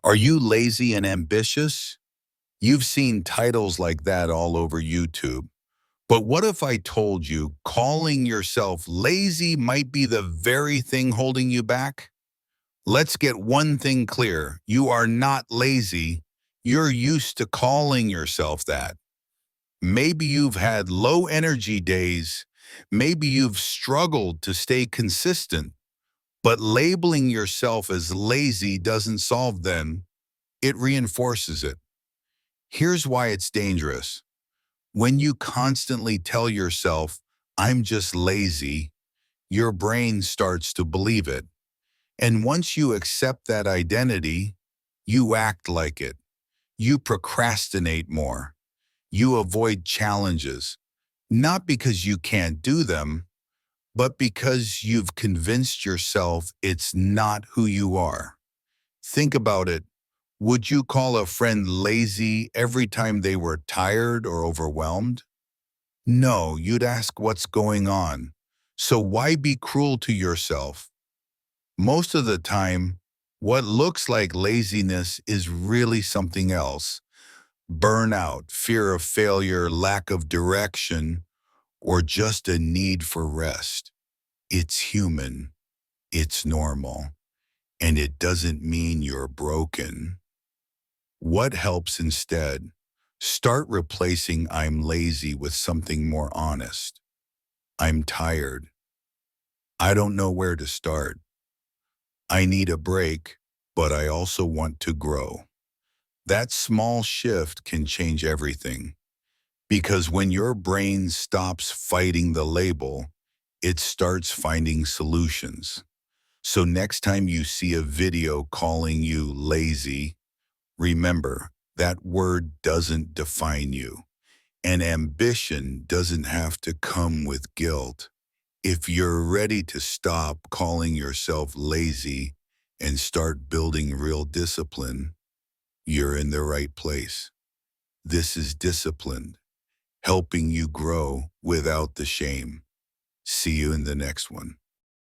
Are you lazy and ambitious? You've seen titles like that all over YouTube. But what if I told you calling yourself lazy might be the very thing holding you back? Let's get one thing clear. You are not lazy. You're used to calling yourself that. Maybe you've had low energy days. Maybe you've struggled to stay consistent. But labeling yourself as lazy doesn't solve them. It reinforces it. Here's why it's dangerous. When you constantly tell yourself, I'm just lazy, your brain starts to believe it. And once you accept that identity, you act like it. You procrastinate more. You avoid challenges, not because you can't do them, but because you've convinced yourself it's not who you are. Think about it. Would you call a friend lazy every time they were tired or overwhelmed? No, you'd ask what's going on. So why be cruel to yourself? Most of the time, what looks like laziness is really something else. Burnout, fear of failure, lack of direction, or just a need for rest. It's human, it's normal, and it doesn't mean you're broken. What helps instead? Start replacing I'm lazy with something more honest. I'm tired. I don't know where to start. I need a break, but I also want to grow. That small shift can change everything because when your brain stops fighting the label, it starts finding solutions. So next time you see a video calling you lazy, remember that word doesn't define you. And ambition doesn't have to come with guilt. If you're ready to stop calling yourself lazy and start building real discipline, you're in the right place. This is Disciplined, helping you grow without the shame. See you in the next one.